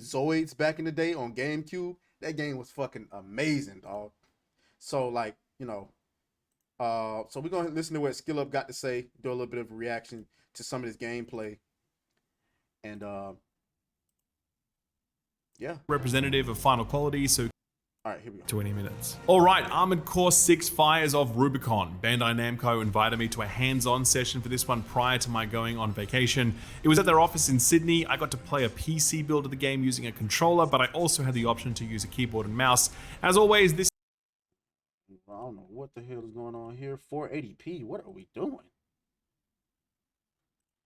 Zoids back in the day on GameCube. That game was fucking amazing, dog. So like, so we're gonna listen to what Skill Up got to say, do a little bit of a reaction to some of this gameplay, and yeah. Representative of final quality, so All right, here we go. 20 minutes. Alright, Armored Core 6 Fires of Rubicon. Bandai Namco invited me to a hands-on session for this one prior to my going on vacation. It was at their office in Sydney. I got to play a PC build of the game using a controller, but I also had the option to use a keyboard and mouse. As always, this I don't know what the hell is going on here. 480p, what are we doing?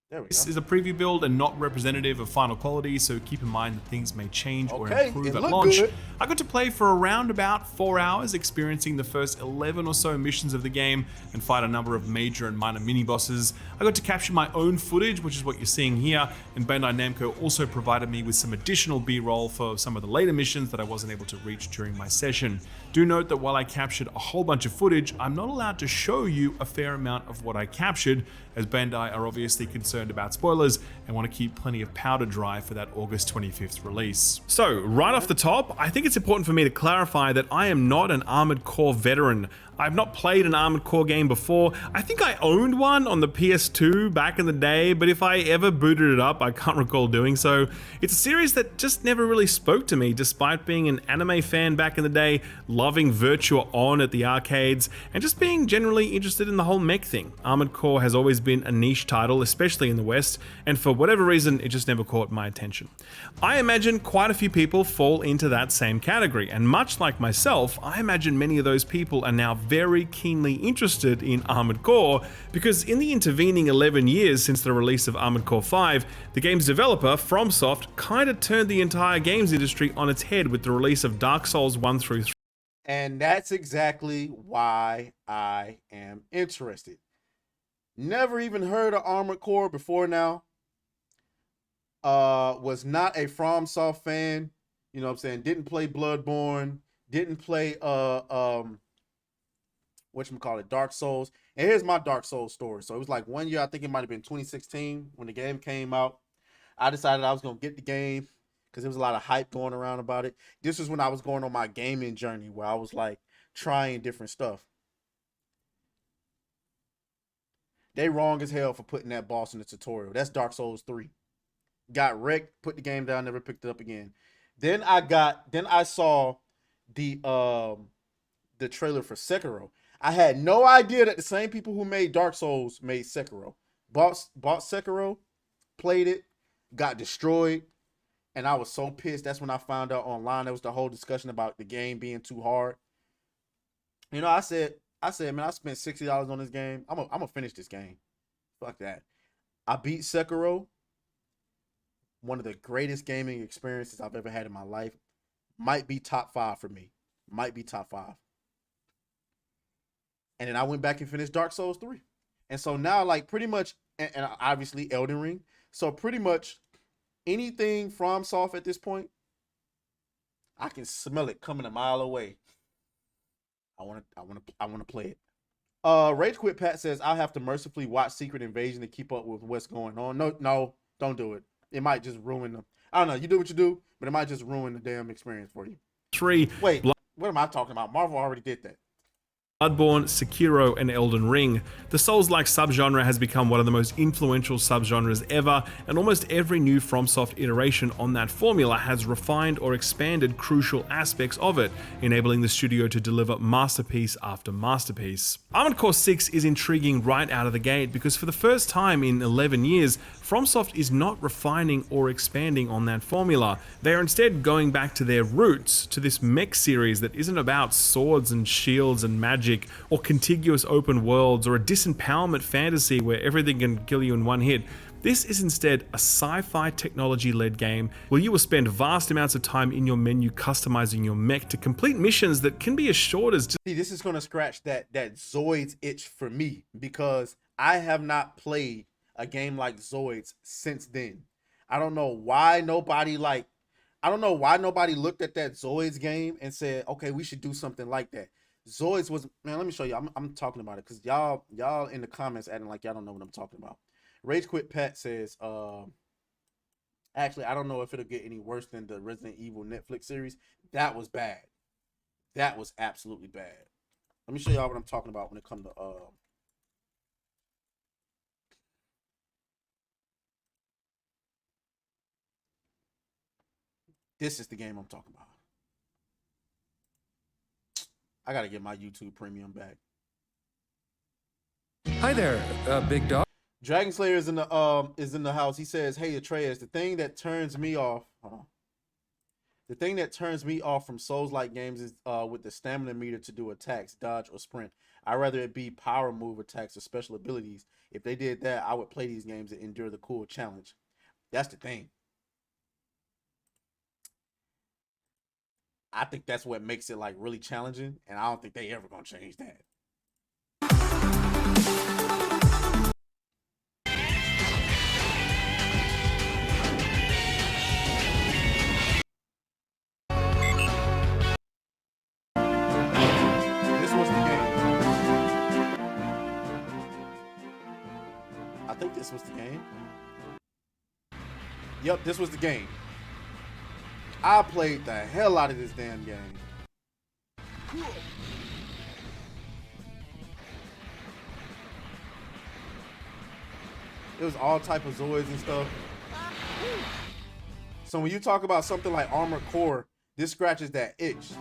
There we go. This is a preview build and not representative of final quality, so keep in mind that things may change or improve at launch. Good. I got to play for around about 4 hours, experiencing the first 11 or so missions of the game and fight a number of major and minor mini-bosses. I got to capture my own footage, which is what you're seeing here, and Bandai Namco also provided me with some additional B-roll for some of the later missions that I wasn't able to reach during my session. Do note that while I captured a whole bunch of footage, I'm not allowed to show you a fair amount of what I captured, as Bandai are obviously concerned about spoilers and want to keep plenty of powder dry for that August 25th release. So, right off the top, I think it's important for me to clarify that I am not an Armored Core veteran. I've not played an Armored Core game before. I think I owned one on the PS2 back in the day, but if I ever booted it up, I can't recall doing so. It's a series that just never really spoke to me, despite being an anime fan back in the day, loving Virtua On at the arcades, and just being generally interested in the whole mech thing. Armored Core has always been a niche title, especially in the West, and for whatever reason, it just never caught my attention. I imagine quite a few people fall into that same category, and much like myself, I imagine many of those people are now very keenly interested in Armored Core, because in the intervening 11 years since the release of Armored Core 5, the game's developer, FromSoft, kinda turned the entire games industry on its head with the release of Dark Souls 1 through 3. And that's exactly why I am interested. Never even heard of Armored Core before now. Was not a FromSoft fan. You know what I'm saying? Didn't play Bloodborne. Didn't play whatchamacallit, Dark Souls. And here's my Dark Souls story. So it was like one year, I think it might have been 2016 when the game came out. I decided I was gonna get the game because there was a lot of hype going around about it. This was when I was going on my gaming journey where I was like trying different stuff. They wrong as hell for putting that boss in the tutorial. That's Dark Souls 3. Got wrecked, put the game down, never picked it up again. Then I saw the trailer for Sekiro. I had no idea that the same people who made Dark Souls made Sekiro. Bought Sekiro, played it, got destroyed, and I was so pissed. That's when I found out online there was the whole discussion about the game being too hard. You know, I said, man, I spent $60 on this game. I'm gonna finish this game. Fuck that. I beat Sekiro. One of the greatest gaming experiences I've ever had in my life. Might be top 5 for me. Might be top 5. And then I went back and finished Dark Souls 3. And so now, like, pretty much, and obviously Elden Ring. So pretty much anything FromSoft at this point, I can smell it coming a mile away. I want to play it. Rage Quit Pat says, I'll have to mercifully watch Secret Invasion to keep up with what's going on. No, don't do it. It might just ruin them. I don't know. You do what you do, but it might just ruin the damn experience for you. 3. Wait, what am I talking about? Marvel already did that. Bloodborne, Sekiro, and Elden Ring. The Souls-like subgenre has become one of the most influential subgenres ever, and almost every new FromSoft iteration on that formula has refined or expanded crucial aspects of it, enabling the studio to deliver masterpiece after masterpiece. Armored Core 6 is intriguing right out of the gate because for the first time in 11 years, FromSoft is not refining or expanding on that formula. They are instead going back to their roots, to this mech series that isn't about swords and shields and magic, or contiguous open worlds, or a disempowerment fantasy where everything can kill you in one hit. This is instead a sci-fi technology-led game where you will spend vast amounts of time in your menu customizing your mech to complete missions that can be as short as just... See, this is going to scratch that Zoids itch for me because I have not played a game like Zoids since then. I don't know why nobody looked at that Zoids game and said, okay, we should do something like that. Zoids was, man, let me show you. I'm talking about it because y'all in the comments acting like y'all don't know what I'm talking about. Rage Quit Pat says, Actually, I don't know if it'll get any worse than the Resident Evil Netflix series. That was bad. That was absolutely bad. Let me show y'all what I'm talking about when it comes to this is the game I'm talking about. I gotta get my YouTube premium back. Hi there, big dog. Dragon Slayer is in the house. He says, "Hey Atreus, the thing that turns me off. The thing that turns me off from Souls-like games is with the stamina meter to do attacks, dodge, or sprint. I'd rather it be power move attacks or special abilities. If they did that, I would play these games and endure the cool challenge." That's the thing. I think that's what makes it like really challenging, and I don't think they ever gonna change that. This was the game. I think this was the game. Yep, this was the game. I played the hell out of this damn game. It was all type of Zoids and stuff. So when you talk about something like Armored Core, this scratches that itch.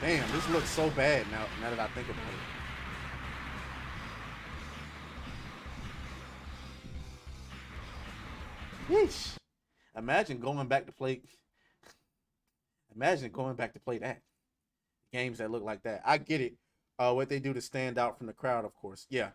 Damn, this looks so bad now that I think about it. Yeesh. Imagine going back to play that. Games that look like that. I get it. What they do to stand out from the crowd, of course. Yeah.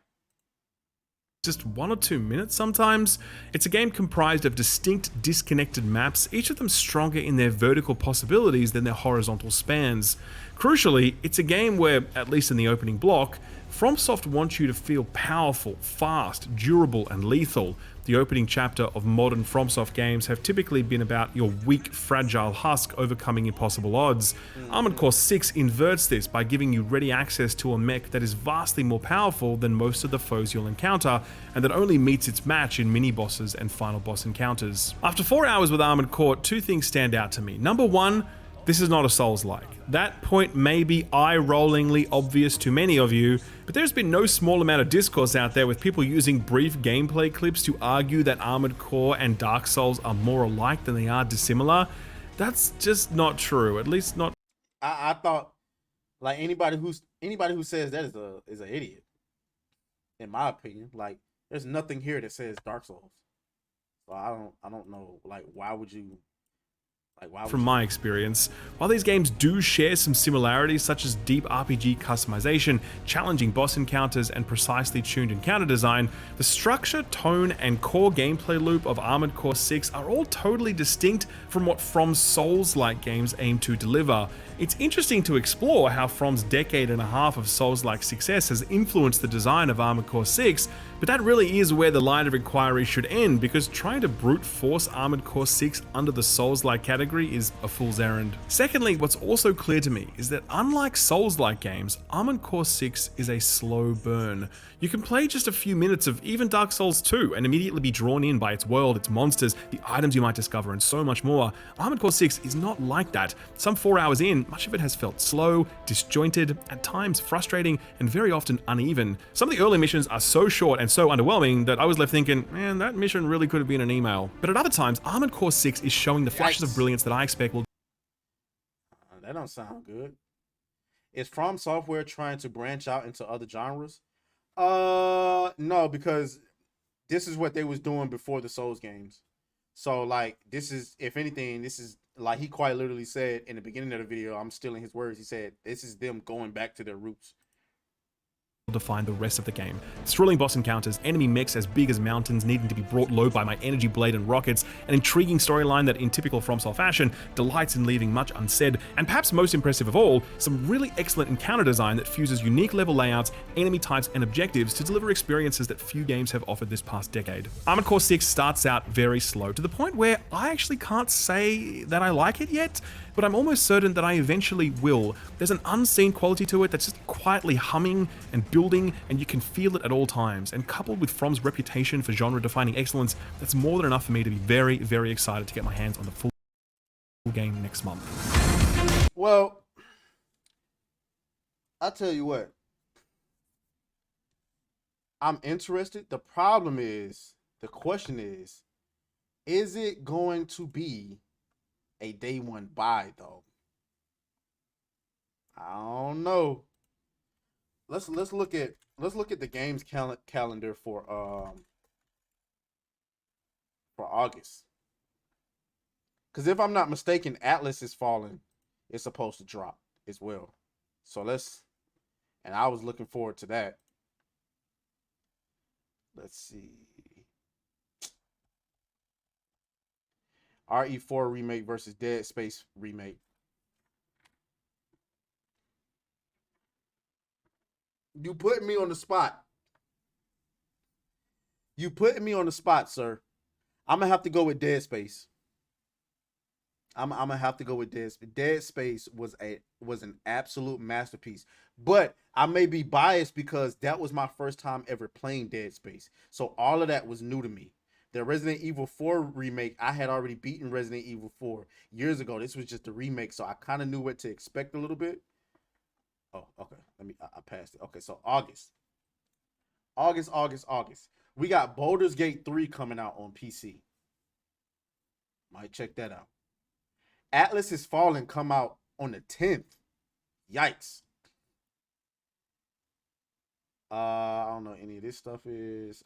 Just 1 or 2 minutes sometimes. It's a game comprised of distinct, disconnected maps, each of them stronger in their vertical possibilities than their horizontal spans. Crucially, it's a game where, at least in the opening block, FromSoft wants you to feel powerful, fast, durable, and lethal. The opening chapter of modern FromSoft games have typically been about your weak, fragile husk overcoming impossible odds. Armored Core 6 inverts this by giving you ready access to a mech that is vastly more powerful than most of the foes you'll encounter, and that only meets its match in mini-bosses and final boss encounters. After 4 hours with Armored Core, 2 things stand out to me. Number 1, this is not a Souls-like. That point may be eye-rollingly obvious to many of you, but there's been no small amount of discourse out there with people using brief gameplay clips to argue that Armored Core and Dark Souls are more alike than they are dissimilar. That's just not true, at least not. I thought like anybody who says that is an idiot. In my opinion, like there's nothing here that says Dark Souls. So I don't know, like why would you? From my experience, while these games do share some similarities such as deep RPG customization, challenging boss encounters, and precisely tuned encounter design, the structure, tone, and core gameplay loop of Armored Core 6 are all totally distinct from what From Souls-like games aim to deliver. It's interesting to explore how From's decade and a half of Souls-like success has influenced the design of Armored Core 6, but that really is where the line of inquiry should end, because trying to brute force Armored Core 6 under the Souls-like category is a fool's errand. Secondly, what's also clear to me is that unlike Souls-like games, Armored Core 6 is a slow burn. You can play just a few minutes of even Dark Souls 2 and immediately be drawn in by its world, its monsters, the items you might discover, and so much more. Armored Core 6 is not like that. Some 4 hours in, much of it has felt slow, disjointed, at times frustrating, and very often uneven. Some of the early missions are so short and so underwhelming that I was left thinking, man, that mission really could have been an email. But at other times, Armored Core 6 is showing the flashes of brilliance that I expect will. That don't sound good. Is From Software trying to branch out into other genres? No, because this is what they was doing before the Souls games. So like this is, if anything, this is like he quite literally said in the beginning of the video, I'm stealing his words, he said this is them going back to their roots. Define the rest of the game. Thrilling boss encounters, enemy mechs as big as mountains needing to be brought low by my energy blade and rockets, an intriguing storyline that in typical FromSoft fashion delights in leaving much unsaid, and perhaps most impressive of all, some really excellent encounter design that fuses unique level layouts, enemy types, and objectives to deliver experiences that few games have offered this past decade. Armored Core 6 starts out very slow, to the point where I actually can't say that I like it yet. but I'm almost certain that I eventually will. There's an unseen quality to it that's just quietly humming and building, and you can feel it at all times. And coupled with From's reputation for genre-defining excellence, that's more than enough for me to be very, very excited to get my hands on the full game next month. Well, I'll tell you what. I'm interested. The question is it going to be a day one buy though? I don't know. Let's look at the games calendar for August. Because if I'm not mistaken, Atlas is falling. It's supposed to drop as well. So and I was looking forward to that. Let's see. RE4 remake versus Dead Space remake. You put me on the spot. You put me on the spot, sir. I'm gonna have to go with Dead Space. I'm gonna have to go with Dead Space. Dead Space was an absolute masterpiece. But I may be biased because that was my first time ever playing Dead Space. So all of that was new to me. The Resident Evil 4 remake, I had already beaten Resident Evil 4 years ago. This was just a remake, so I kind of knew what to expect a little bit. Oh, okay. I passed it. Okay, so August. We got Baldur's Gate 3 coming out on PC. Might check that out. Atlas is Fallen come out on the 10th. Yikes. I don't know any of this stuff is.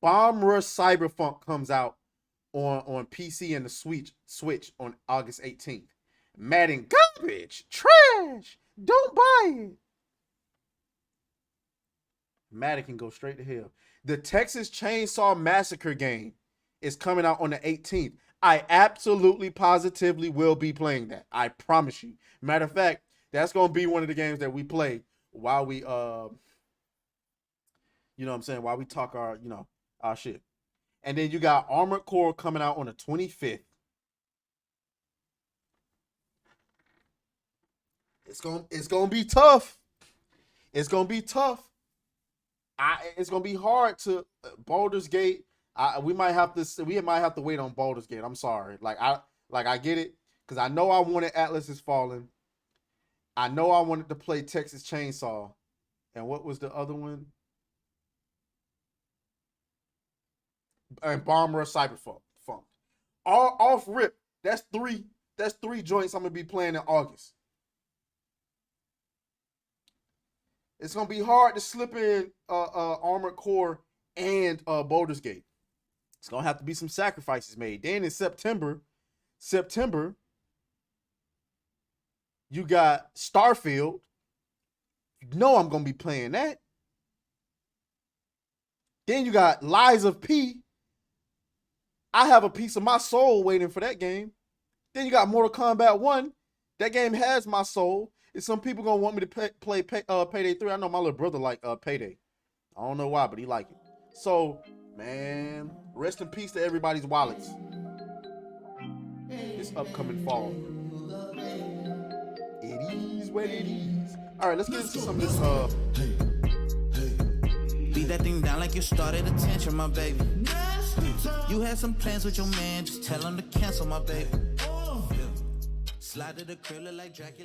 Bomb Rush Cyberpunk comes out on PC and the Switch on August 18th. Madden garbage, trash, don't buy it. Madden can go straight to hell. The Texas Chainsaw Massacre game is coming out on the 18th. I absolutely positively will be playing that. I promise you. Matter of fact, that's going to be one of the games that we play while we, you know what I'm saying, while we talk our shit. And then you got Armored Core coming out on the 25th. It's gonna be tough. It's gonna be tough. It's gonna be hard to Baldur's Gate. We might have to wait on Baldur's Gate. I'm sorry. I get it because I know I wanted Atlas is Fallen. I know I wanted to play Texas Chainsaw, and what was the other one? And Bomb Rush Cyberpunk. All off rip. That's three joints I'm gonna be playing in August. It's gonna be hard to slip in Armored Core and Baldur's Gate. It's gonna have to be some sacrifices made. Then in September, you got Starfield. You know I'm gonna be playing that. Then you got Lies of P. I have a piece of my soul waiting for that game. Then you got Mortal Kombat 1. That game has my soul. And some people gonna want me to play Payday 3. I know my little brother like Payday. I don't know why, but he like it. So, man, rest in peace to everybody's wallets. This upcoming fall. It is what it is. All right, let's get into some of this. Beat that thing down like you started attention, my baby. You had some plans with your man, just tell him to cancel, my baby. Slide to the crib like Dracula.